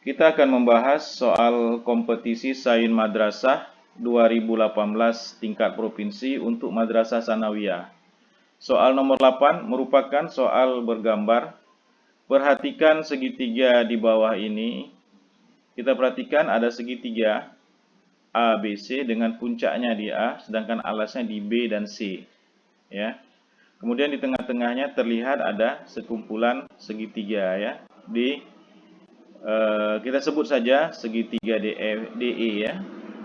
Kita akan membahas soal kompetisi Sains Madrasah 2018 tingkat provinsi untuk Madrasah Sanawiyah. Soal nomor 8 merupakan soal bergambar. Perhatikan segitiga di bawah ini. Kita perhatikan ada segitiga A, B, C dengan puncaknya di A, sedangkan alasnya di B dan C. Ya. Kemudian di tengah-tengahnya terlihat ada sekumpulan segitiga ya. Kita sebut saja segitiga DE ya.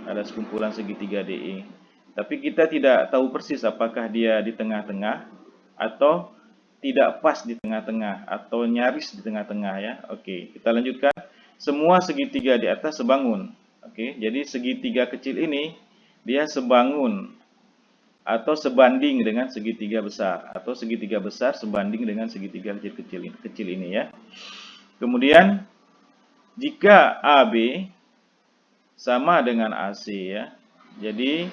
Ada sekumpulan segitiga DE. Tapi kita tidak tahu persis apakah dia di tengah-tengah atau tidak pas di tengah-tengah atau nyaris di tengah-tengah ya. Oke, kita lanjutkan. Semua segitiga di atas sebangun. Oke, jadi segitiga kecil ini dia sebangun atau sebanding dengan segitiga besar, atau segitiga besar sebanding dengan segitiga kecil ini ya. Kemudian jika AB sama dengan AC ya. Jadi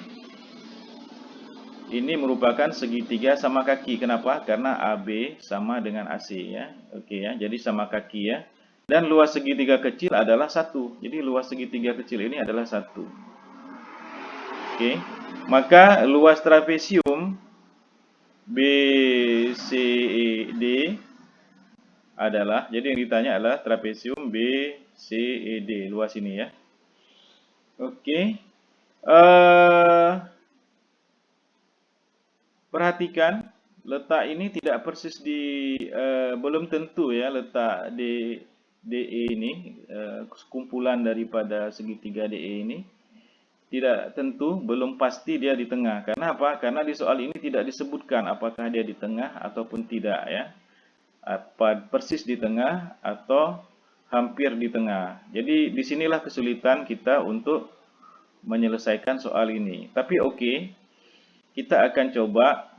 ini merupakan segitiga sama kaki. Kenapa? Karena AB sama dengan AC ya. Oke ya. Jadi sama kaki ya. Dan luas segitiga kecil adalah 1. Jadi luas segitiga kecil ini adalah 1. Oke. Maka luas trapesium BCED adalah, jadi yang ditanya adalah trapesium BCED, luas ini ya. Oke. Perhatikan letak ini tidak persis di belum tentu ya letak DE ini, kumpulan daripada segitiga DE ini tidak tentu, belum pasti dia di tengah. Karena apa? Karena di soal ini tidak disebutkan apakah dia di tengah ataupun tidak ya. Apa persis di tengah atau hampir di tengah. Jadi disinilah kesulitan kita untuk menyelesaikan soal ini. Tapi oke, kita akan coba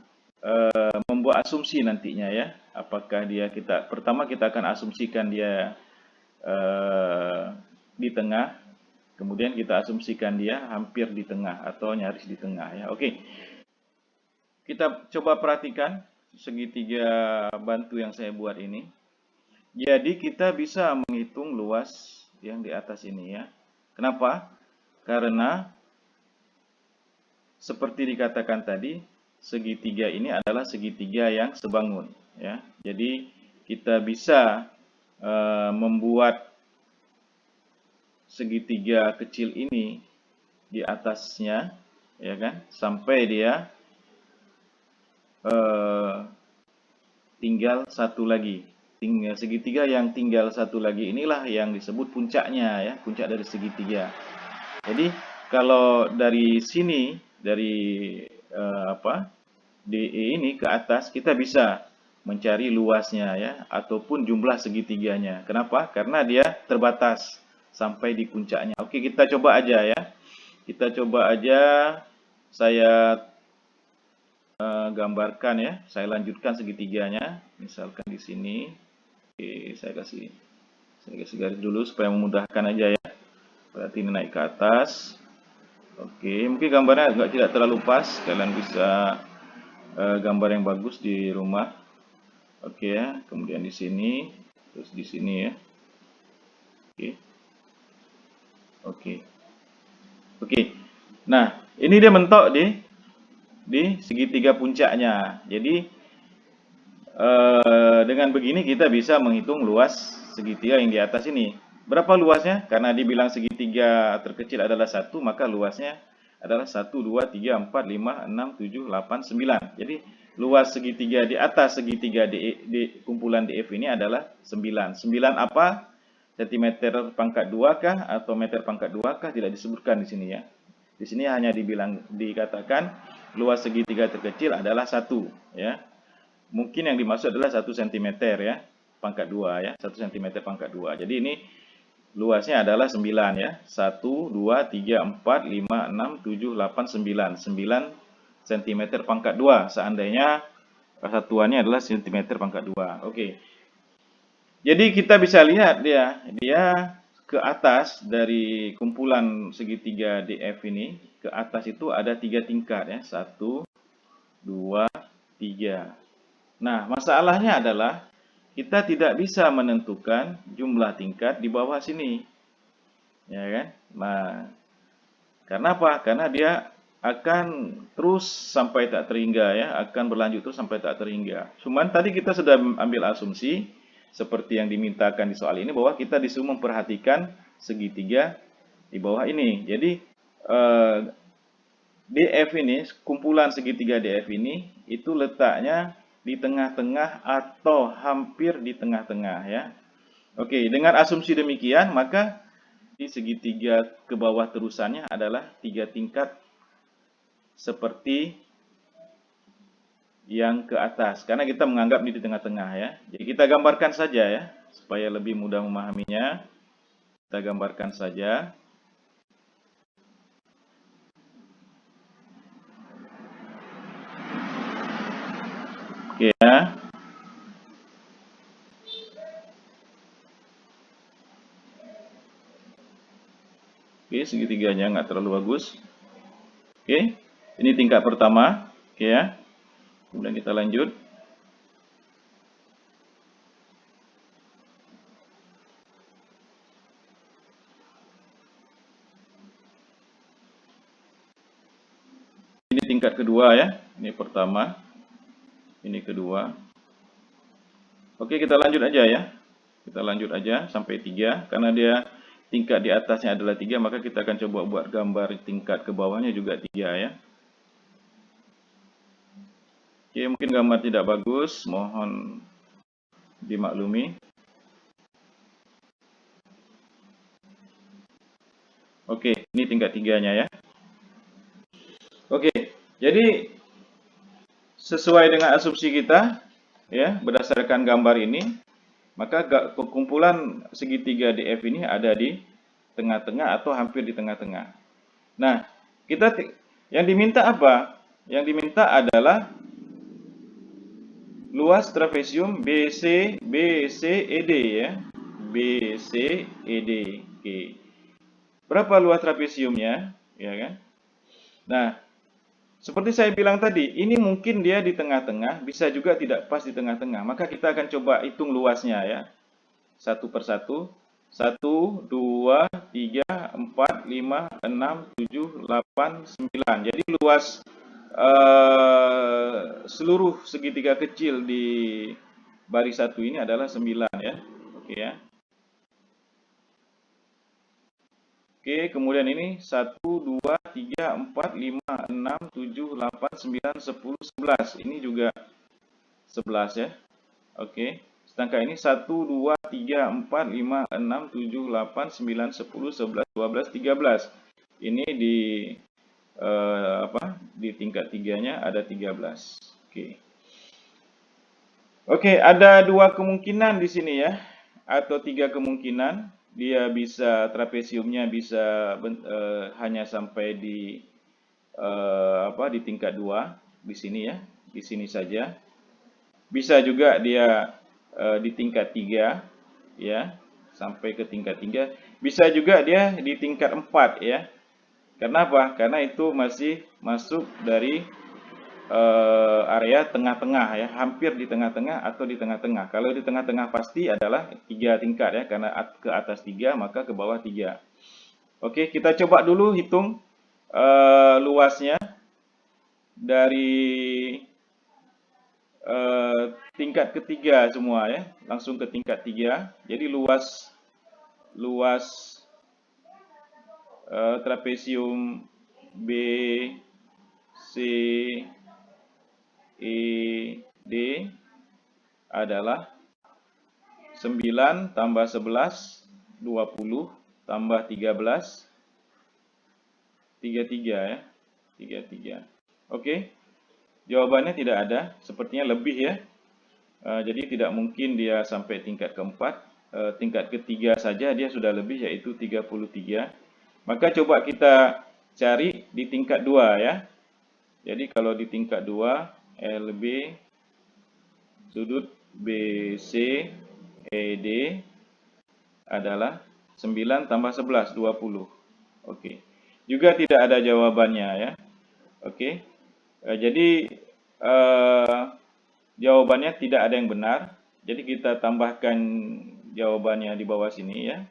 membuat asumsi nantinya ya. Apakah dia pertama kita akan asumsikan dia di tengah. Kemudian kita asumsikan dia hampir di tengah atau nyaris di tengah ya. Oke. Kita coba perhatikan segitiga bantu yang saya buat ini. Jadi kita bisa menghitung luas yang di atas ini ya. Kenapa? Karena seperti dikatakan tadi, segitiga ini adalah segitiga yang sebangun ya. Jadi kita bisa membuat segitiga kecil ini di atasnya ya kan, sampai dia tinggal satu lagi. Segitiga yang tinggal satu lagi inilah yang disebut puncaknya ya, puncak dari segitiga. Jadi kalau dari sini, dari DE ini ke atas, kita bisa mencari luasnya ya, ataupun jumlah segitiganya. Kenapa? Karena dia terbatas sampai di puncaknya. Oke, kita coba aja ya. Kita coba aja, saya gambarkan ya. Saya lanjutkan segitiganya. Misalkan di sini. Oke, saya kasih garis dulu supaya memudahkan aja ya. Berarti ini naik ke atas. Oke, mungkin gambarnya tidak terlalu pas. Kalian bisa gambar yang bagus di rumah. Oke ya, kemudian di sini, terus di sini ya. Oke. Oke. Nah, ini dia mentok di segitiga puncaknya. Jadi dengan begini kita bisa menghitung luas segitiga yang di atas ini. Berapa luasnya? Karena dibilang segitiga terkecil adalah 1, maka luasnya adalah 1, 2, 3, 4, 5, 6, 7, 8, 9. Jadi luas segitiga di atas segitiga di kumpulan DF ini adalah 9. 9 apa? Sentimeter pangkat 2 kah atau meter pangkat 2 kah? Tidak disebutkan di sini ya. Di sini hanya dikatakan luas segitiga terkecil adalah 1 ya. Mungkin yang dimaksud adalah 1 cm ya, pangkat 2 ya, 1 cm pangkat 2. Jadi ini luasnya adalah 9 ya. 1, 2, 3, 4, 5, 6, 7, 8, 9. 9 cm pangkat 2. Seandainya satuannya adalah cm pangkat 2. Oke. Jadi kita bisa lihat dia ke atas dari kumpulan segitiga DF ini, ke atas itu ada 3 tingkat ya. 1, 2, 3. Nah, masalahnya adalah kita tidak bisa menentukan jumlah tingkat di bawah sini. Ya kan? Nah, karena apa? Karena dia akan terus sampai tak terhingga ya, akan berlanjut terus sampai tak terhingga. Cuman tadi kita sudah ambil asumsi seperti yang dimintakan di soal ini bahwa kita disuruh memperhatikan segitiga di bawah ini. Jadi eh, DF ini, kumpulan segitiga DF ini itu letaknya di tengah-tengah atau hampir di tengah-tengah ya. Oke, dengan asumsi demikian maka di segitiga ke bawah terusannya adalah 3 tingkat seperti yang ke atas. Karena kita menganggap ini di tengah-tengah ya. Jadi kita gambarkan saja ya, supaya lebih mudah memahaminya. Kita gambarkan saja. Oke ya. Oke, segitiganya nggak terlalu bagus. Oke, ini tingkat pertama. Oke ya. Kemudian kita lanjut. Ini tingkat kedua ya. Ini pertama. Ini kedua. Oke, kita lanjut aja ya. Kita lanjut aja sampai 3. Karena dia tingkat di atasnya adalah 3, maka kita akan coba buat gambar tingkat ke bawahnya juga 3 ya. Oke, mungkin gambar tidak bagus, mohon dimaklumi. Oke, ini tingkat 3-nya ya. Oke, jadi sesuai dengan asumsi kita, ya, berdasarkan gambar ini, maka kumpulan segitiga DF ini ada di tengah-tengah atau hampir di tengah-tengah. Nah, yang diminta apa? Yang diminta adalah luas trapesium BCED ya. BCED. Oke. Berapa luas trapesiumnya? Ya kan? Nah, seperti saya bilang tadi, ini mungkin dia di tengah-tengah, bisa juga tidak pas di tengah-tengah. Maka kita akan coba hitung luasnya ya. Satu persatu. 1, 2, 3, 4, 5, 6, 7, 8, 9. Jadi luas seluruh segitiga kecil di baris satu ini adalah 9 ya. Oke ya. Oke, kemudian ini 1, 2, 3, 4, 5, 6, 7, 8, 9, 10, 11. Ini juga 11 ya. Oke. Sedangkan ini 1, 2, 3, 4, 5, 6, 7, 8, 9, 10, 11, 12, 13. Ini di di tingkat 3-nya ada 13. Oke. Oke, ada 2 kemungkinan di sini ya. Atau 3 kemungkinan. Dia bisa trapesiumnya bisa hanya sampai di di tingkat 2 di sini ya, di sini saja. Bisa juga dia di tingkat 3 ya, sampai ke tingkat 3. Bisa juga dia di tingkat 4 ya. Karena apa? Karena itu masih masuk dari area tengah-tengah ya, hampir di tengah-tengah atau di tengah-tengah. Kalau di tengah-tengah pasti adalah 3 tingkat ya, karena ke atas 3 maka ke bawah 3. Oke, kita coba dulu hitung luasnya dari tingkat ketiga semua ya, langsung ke tingkat 3. Jadi luas trapesium B, C, ED adalah 9 tambah 11, 20 tambah 13, 33 ya. 33. Oke. Jawabannya tidak ada, sepertinya lebih ya. Jadi tidak mungkin dia sampai tingkat keempat. Tingkat ketiga saja dia sudah lebih, yaitu 33. Maka coba kita cari di tingkat 2 ya. Jadi kalau di tingkat 2, LB sudut BC ED adalah 9 tambah 11, 20. Oke. Juga tidak ada jawabannya ya. Oke. Jadi jawabannya tidak ada yang benar. Jadi kita tambahkan jawabannya di bawah sini ya.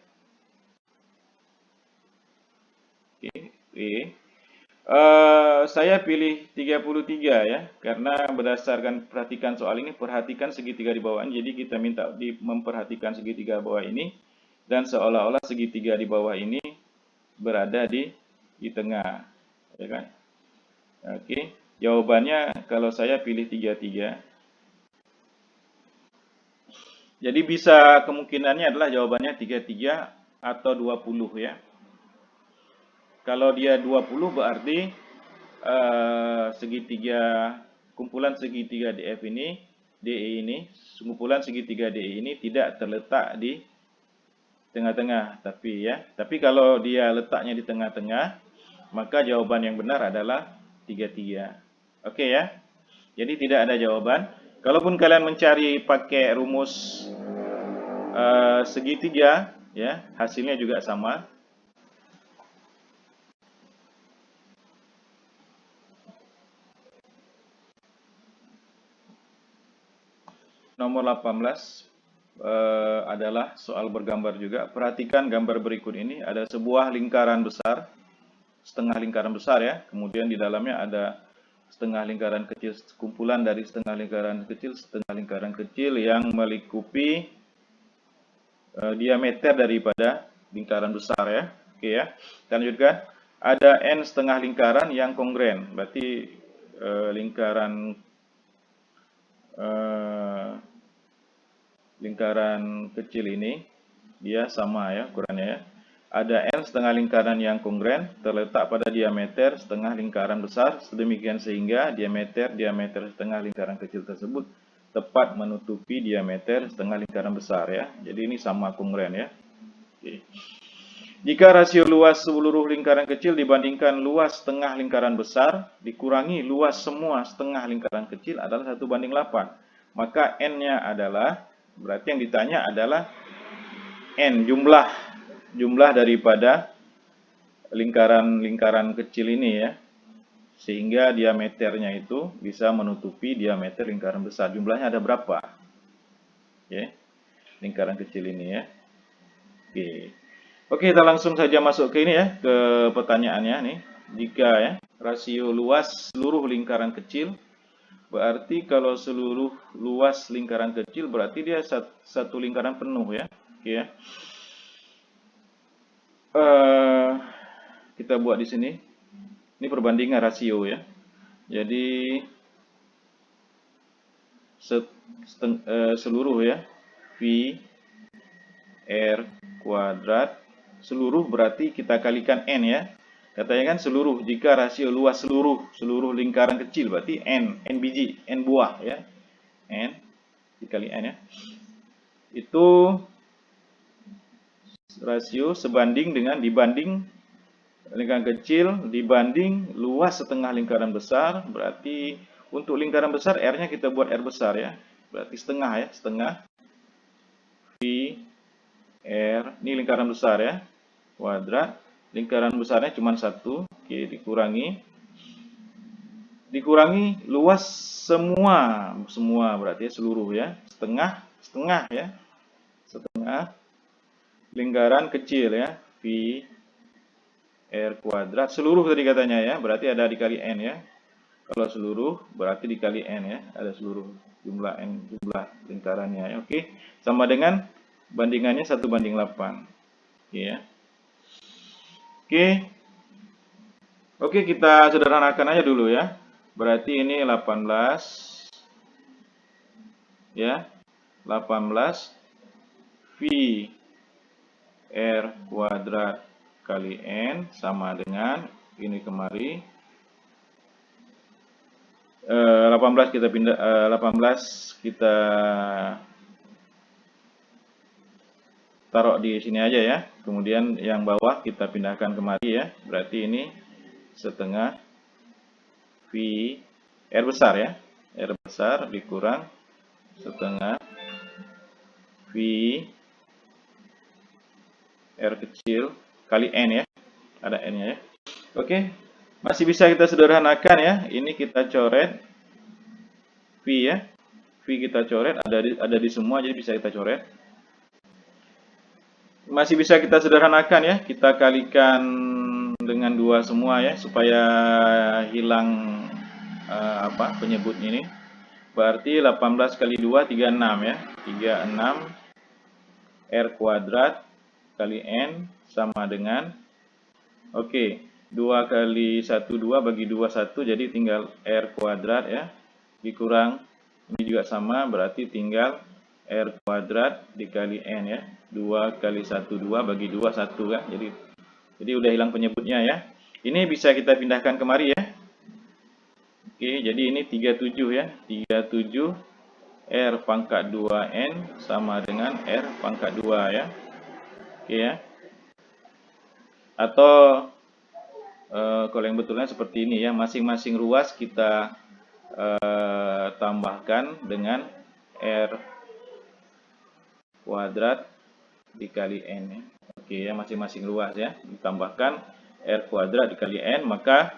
E. Saya pilih 33 ya, karena berdasarkan perhatikan soal ini, perhatikan segitiga di bawah ini. Jadi kita minta memperhatikan segitiga bawah ini, dan seolah-olah segitiga di bawah ini berada di tengah, ya kan? Oke, jawabannya kalau saya pilih 33. Jadi bisa kemungkinannya adalah jawabannya 33 atau 20 ya. Kalau dia 20 berarti segitiga, kumpulan segitiga DF ini, DE ini, kumpulan segitiga DE ini tidak terletak di tengah-tengah, tapi kalau dia letaknya di tengah-tengah, maka jawaban yang benar adalah 33. Oke ya. Jadi tidak ada jawaban. Kalaupun kalian mencari pakai rumus segitiga, ya, hasilnya juga sama. Nomor 18 adalah soal bergambar juga. Perhatikan gambar berikut ini. Ada sebuah lingkaran besar, setengah lingkaran besar ya. Kemudian di dalamnya ada setengah lingkaran kecil, kumpulan dari setengah lingkaran kecil yang melingkupi diameter daripada lingkaran besar ya. Oke ya. Kita lanjutkan. Ada N setengah lingkaran yang kongruent. Berarti lingkaran kecil ini dia sama ya ukurannya ya. Ada N setengah lingkaran yang kongruent terletak pada diameter setengah lingkaran besar, sedemikian sehingga diameter setengah lingkaran kecil tersebut tepat menutupi diameter setengah lingkaran besar ya. Jadi ini sama kongruent ya. Oke. Jika rasio luas seluruh lingkaran kecil dibandingkan luas setengah lingkaran besar dikurangi luas semua setengah lingkaran kecil adalah 1:8, maka N-nya adalah, berarti yang ditanya adalah N, jumlah daripada lingkaran kecil ini ya, sehingga diameternya itu bisa menutupi diameter lingkaran besar. Jumlahnya ada berapa? Oke, lingkaran kecil ini ya. Oke, kita langsung saja masuk ke ini ya, ke pertanyaannya nih. Jika ya rasio luas seluruh lingkaran kecil, berarti kalau seluruh luas lingkaran kecil berarti dia satu lingkaran penuh ya. Oke ya. Kita buat di sini. Ini perbandingan rasio ya. Jadi seluruh ya, V R kuadrat, seluruh berarti kita kalikan N ya. Katanya kan seluruh, jika rasio luas seluruh lingkaran kecil berarti N biji, N buah ya. N dikali N ya. Itu rasio sebanding dengan dibanding lingkaran kecil dibanding luas setengah lingkaran besar. Berarti untuk lingkaran besar R-nya kita buat R besar ya. Berarti setengah ya, setengah V R, ini lingkaran besar ya, kuadrat, lingkaran besarnya cuma 1, oke, dikurangi luas semua berarti ya, seluruh ya, setengah ya, setengah lingkaran kecil ya, V R kuadrat, seluruh tadi katanya ya, berarti ada dikali N ya, kalau seluruh berarti dikali N ya, ada seluruh jumlah N, jumlah lingkarannya ya, oke, sama dengan bandingannya 1:8. Oke ya. Oke, kita sederhanakan aja dulu ya. Berarti ini 18 ya. 18 V R kuadrat kali N sama dengan ini kemari 18 kita pindah 18 kita taruh di sini aja ya. Kemudian yang bawah kita pindahkan kemari ya. Berarti ini setengah V R besar ya. R besar dikurang setengah V R kecil kali N ya. Ada N-nya ya. Oke. Masih bisa kita sederhanakan ya. Ini kita coret V ya. V kita coret ada di semua, jadi bisa kita coret. Masih bisa kita sederhanakan ya, kita kalikan dengan 2 semua ya, supaya hilang penyebutnya ini. Berarti 18 kali 2 36 ya. 36 R kuadrat kali N sama dengan, oke, 2 kali 1 2 bagi 2 1, jadi tinggal R kuadrat ya. Dikurang ini juga sama, berarti tinggal R kuadrat dikali N ya. 2 kali 1 2 bagi 2 1 kan. Jadi udah hilang penyebutnya ya. Ini bisa kita pindahkan kemari ya. Oke, jadi ini 37 ya. 37 R pangkat 2N sama dengan R pangkat 2 ya. Oke ya. Atau kalau yang betulnya seperti ini ya. Masing-masing ruas kita tambahkan dengan R kuadrat dikali N ya. Oke ya, masing-masing ruas ya. Ditambahkan R kuadrat dikali N, maka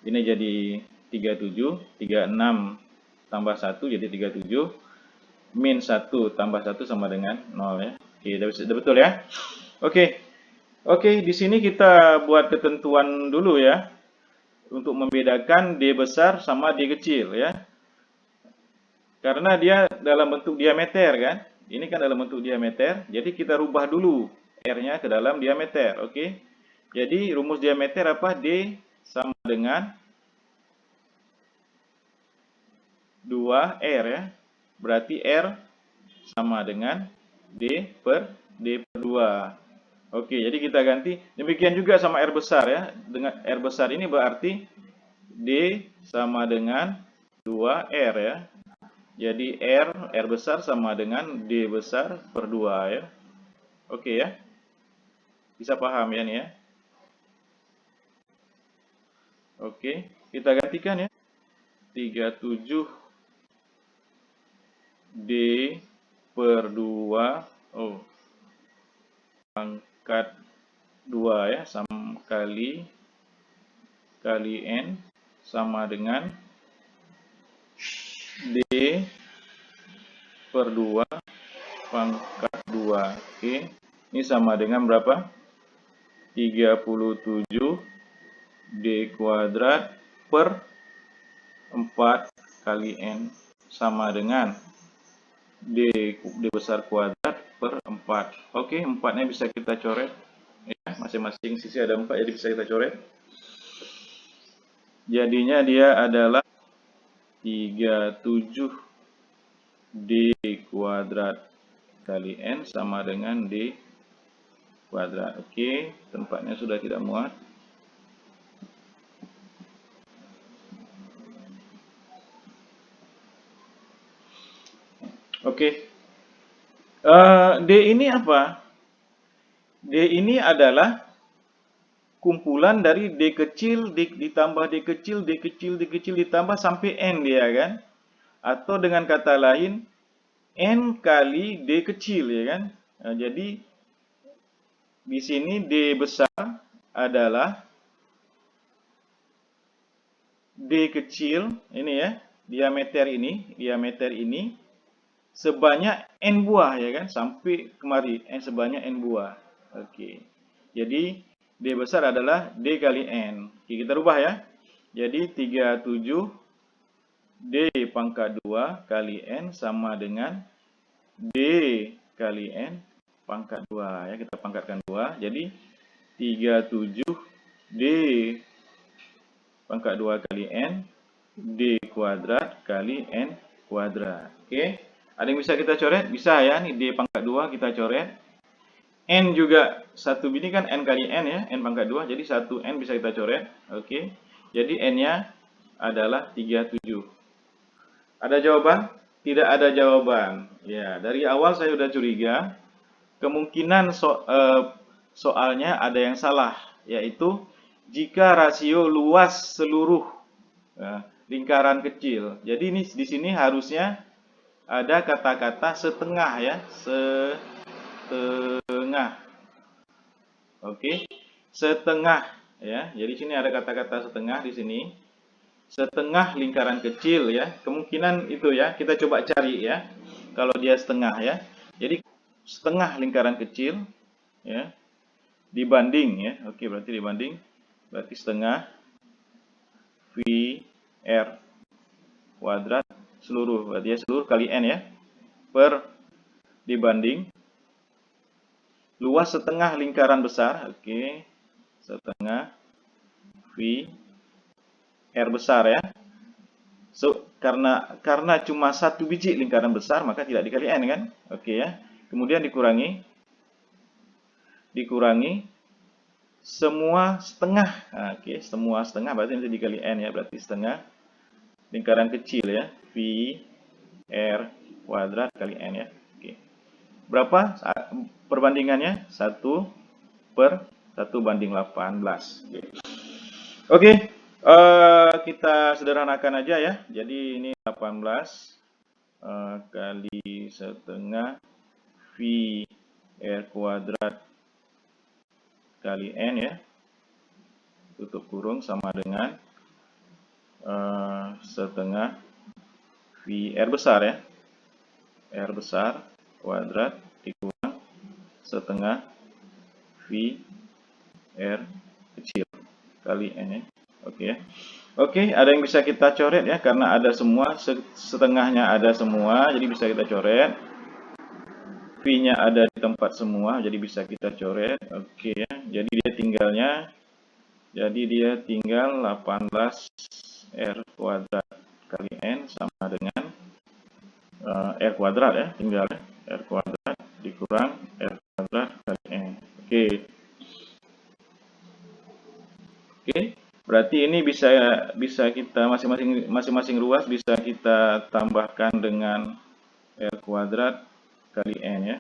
ini jadi 37, 36 tambah 1 jadi 37, min 1 tambah 1 sama dengan 0 ya. Oke, sudah betul ya. Oke, di sini kita buat ketentuan dulu ya. Untuk membedakan D besar sama D kecil ya. Karena dia dalam bentuk diameter kan. Ini kan dalam bentuk diameter, jadi kita rubah dulu R-nya ke dalam diameter, oke. Jadi rumus diameter apa? D sama dengan 2R ya. Berarti R sama dengan D per 2. Oke, jadi kita ganti. Demikian juga sama R besar ya. Dengan R besar ini berarti D sama dengan 2R ya. Jadi R besar sama dengan D besar per 2 ya. Oke ya. Bisa paham ya nih ya. Oke, kita gantikan ya. 37 D per 2 pangkat 2 ya, sama kali N sama dengan D per 2 pangkat 2. Oke, ini sama dengan berapa? 37 D kuadrat per 4 kali N sama dengan D besar kuadrat per 4. Oke, 4-nya bisa kita coret ya, masing-masing sisi ada 4, jadi bisa kita coret. Jadinya dia adalah 37 D kuadrat kali N sama dengan D kuadrat. Oke, tempatnya sudah tidak muat. Oke. D ini apa? D ini adalah kumpulan dari D kecil, ditambah D kecil, D kecil, D kecil, ditambah sampai N dia kan. Atau dengan kata lain, N kali D kecil ya kan. Nah, jadi di sini D besar adalah D kecil, ini ya, diameter ini sebanyak N buah ya kan, sampai kemari N sebanyak N buah. Oke. Jadi D besar adalah D kali N. Oke, kita rubah ya. Jadi 37 D pangkat 2 kali N sama dengan D kali N pangkat 2 ya, kita pangkatkan 2. Jadi 37 D pangkat 2 kali N D kuadrat kali N kuadrat. Oke. Ada yang bisa kita coret? Bisa ya, nih D pangkat 2 kita coret. N juga satu ini kan N kali N ya, N pangkat 2, jadi 1 N bisa kita coret. Oke. Jadi N-nya adalah 37. Ada jawaban? Tidak ada jawaban. Ya, dari awal saya sudah curiga. Kemungkinan soalnya ada yang salah, yaitu jika rasio luas seluruh lingkaran kecil. Jadi ini di sini harusnya ada kata-kata setengah ya, setengah. Oke, setengah ya. Jadi sini ada kata-kata setengah di sini. Setengah lingkaran kecil ya. Kemungkinan itu ya, kita coba cari ya. Kalau dia setengah ya. Jadi setengah lingkaran kecil ya, dibanding ya. Oke, berarti dibanding berarti setengah V R kuadrat seluruh, berarti ya seluruh kali N ya, per dibanding luas setengah lingkaran besar, oke, setengah V R besar ya. So, karena cuma satu biji lingkaran besar, maka tidak dikali N kan, oke ya. Kemudian dikurangi semua setengah, oke, semua setengah berarti nanti dikali N ya, berarti setengah lingkaran kecil ya, V R kuadrat kali N ya. Oke. Berapa perbandingannya? 1/1/18. Oke. Kita sederhanakan aja ya. Jadi ini 18 kali setengah V R kuadrat kali N ya. Tutup kurung sama dengan setengah V R besar ya. R besar kuadrat dikurang setengah V R kecil kali N ya. Oke ya. Oke, ada yang bisa kita coret ya, karena ada semua, setengahnya ada semua, jadi bisa kita coret. V-nya ada di tempat semua, jadi bisa kita coret. Oke ya, jadi dia tinggal 18 R kuadrat kali N sama dengan R kuadrat ya, tinggal R kuadrat dikurang R kuadrat kali N. Oke. Oke, berarti ini bisa kita masing-masing ruas bisa kita tambahkan dengan R kuadrat kali N ya.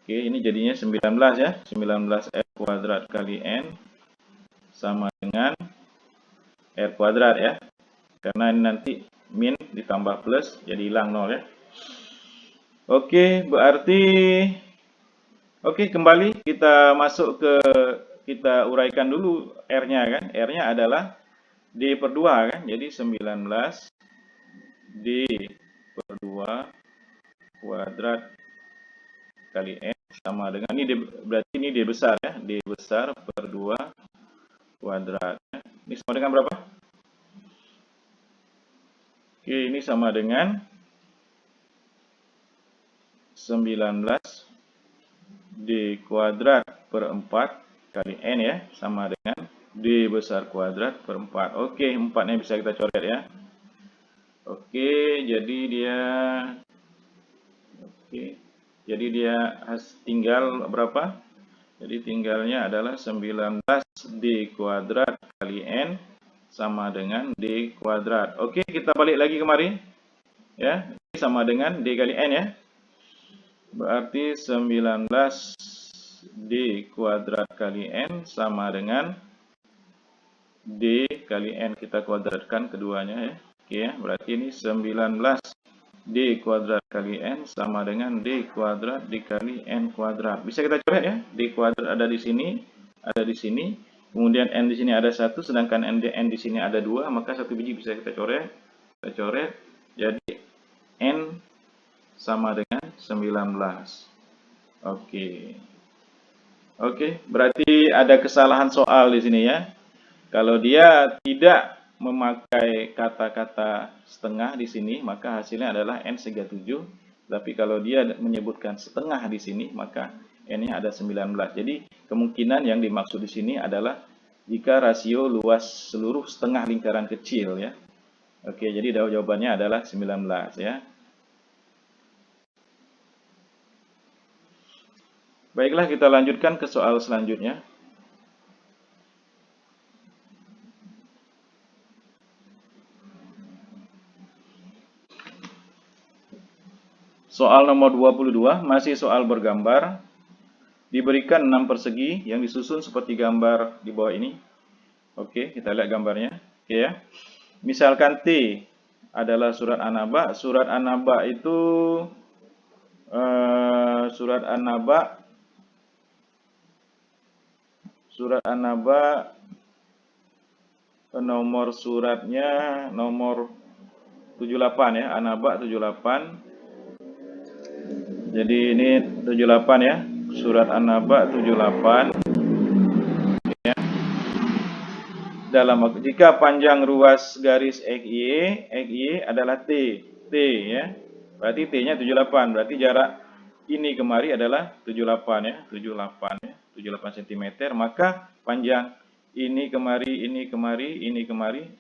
Oke, ini jadinya 19 ya. 19 R kuadrat kali N sama dengan R kuadrat ya. Karena ini nanti min ditambah plus jadi hilang 0 ya. Oke, berarti kembali kita masuk ke, kita uraikan dulu R-nya kan. R-nya adalah D per 2 kan. Jadi 19 D per 2 kuadrat kali N sama dengan, ini D, berarti ini D besar ya. D besar per 2 kuadrat. Ini sama dengan berapa? Oke, ini sama dengan 19 D kuadrat per 4 kali N ya, sama dengan D besar kuadrat per 4. Oke, 4-nya bisa kita coret ya. Oke, jadi dia tinggal berapa? Jadi tinggalnya adalah 19 D kuadrat kali N sama dengan D kuadrat. Oke, kita balik lagi kemari. Ya, sama dengan D kali N ya. Berarti 19 D kuadrat kali N sama dengan D kali N, kita kuadratkan keduanya ya. Oke ya, berarti ini 19 D kuadrat kali N sama dengan D kuadrat dikali N kuadrat. Bisa kita coret ya, D kuadrat ada di sini, kemudian N di sini ada 1, sedangkan N di sini ada 2, maka satu biji bisa kita coret. Jadi N sama dengan 19. Oke, berarti ada kesalahan soal di sini ya. Kalau dia tidak memakai kata-kata setengah di sini, maka hasilnya adalah N/7. Tapi kalau dia menyebutkan setengah di sini, maka N-nya ada 19. Jadi kemungkinan yang dimaksud di sini adalah jika rasio luas seluruh setengah lingkaran kecil ya. Oke, jadi jawabannya adalah 19 ya. Baiklah, kita lanjutkan ke soal selanjutnya. Soal nomor 22, masih soal bergambar. Diberikan 6 persegi yang disusun seperti gambar di bawah ini. Oke, kita lihat gambarnya. Oke ya. Misalkan T adalah surat anaba. Surat anaba itu surat anaba nomor suratnya nomor 78 ya, anaba 78. Jadi ini 78 ya, surat anaba 78 ya. jika panjang ruas garis XY adalah T ya. Berarti T-nya 78. Berarti jarak ini kemari adalah 78 ya, 78 cm. Maka panjang ini kemari,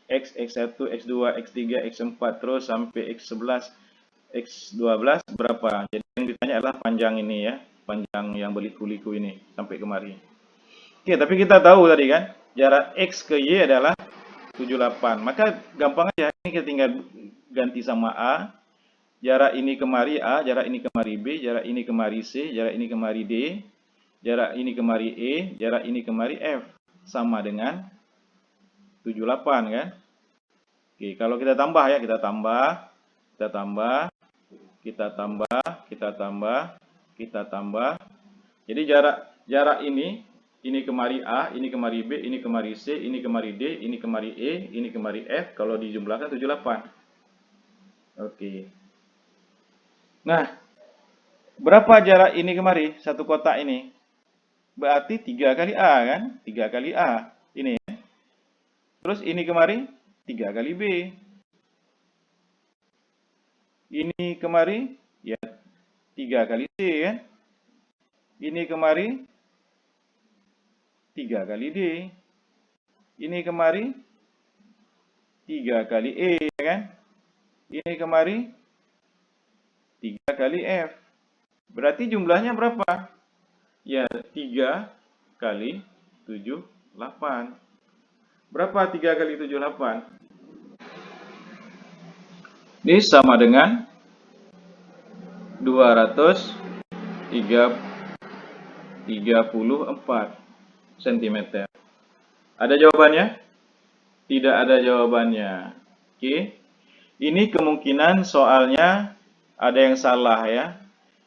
X, X1, X2, X3, X4, terus sampai X11, X12 berapa? Jadi yang ditanya adalah panjang ini ya, panjang yang berliku-liku ini sampai kemari. Oke, tapi kita tahu tadi kan, jarak X ke Y adalah 78. Maka gampang aja, ini kita tinggal ganti sama A. Jarak ini kemari A, jarak ini kemari B, jarak ini kemari C, jarak ini kemari D, jarak ini kemari E, jarak ini kemari F. Sama dengan 78 kan? Oke, kalau kita tambah ya, kita tambah. Jadi jarak ini kemari A, ini kemari B, ini kemari C, ini kemari D, ini kemari E, ini kemari F. Kalau dijumlahkan 78. Oke. Nah, berapa jarak ini kemari? Satu kotak ini. Berarti 3 kali A kan? 3 kali A. Ini ya. Terus ini kemari 3 kali B. Ini kemari ya 3 kali C kan? Ini kemari 3 kali D. Ini kemari 3 kali E kan? Ini kemari 3 kali F. Berarti jumlahnya berapa? Ya 3 kali 7, 8. Berapa 3 kali 7, 8? Ini sama dengan 234 cm. Ada jawabannya? Tidak ada jawabannya. Oke. Ini kemungkinan soalnya ada yang salah ya.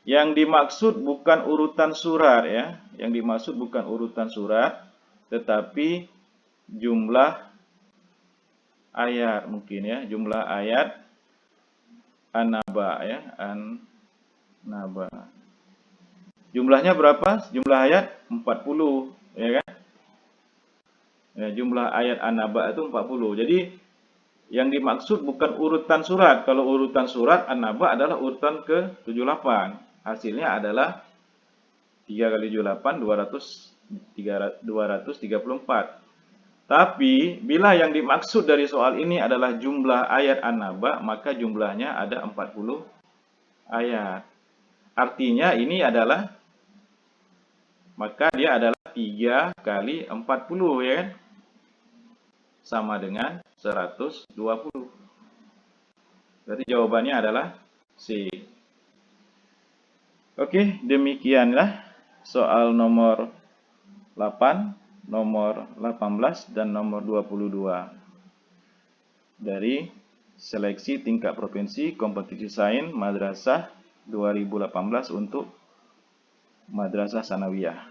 Yang dimaksud bukan urutan surat ya. Yang dimaksud bukan urutan surat, tetapi jumlah ayat mungkin ya. Jumlah ayat An-Naba ya. An-Naba. Jumlahnya berapa? Jumlah ayat 40 ya kan? Ya, jumlah ayat An-Naba itu 40. Jadi yang dimaksud bukan urutan surat. Kalau urutan surat An-Naba adalah urutan ke-78. Hasilnya adalah 3 kali 78 234. Tapi bila yang dimaksud dari soal ini adalah jumlah ayat An-Naba, maka jumlahnya ada 40 ayat. Artinya ini adalah, maka dia adalah 3 kali 40 ya kan? Sama dengan 120. Berarti jawabannya adalah C. Oke, demikianlah soal nomor 8, nomor 18, dan nomor 22 dari seleksi tingkat provinsi kompetisi sains madrasah 2018 untuk madrasah sanawiyah.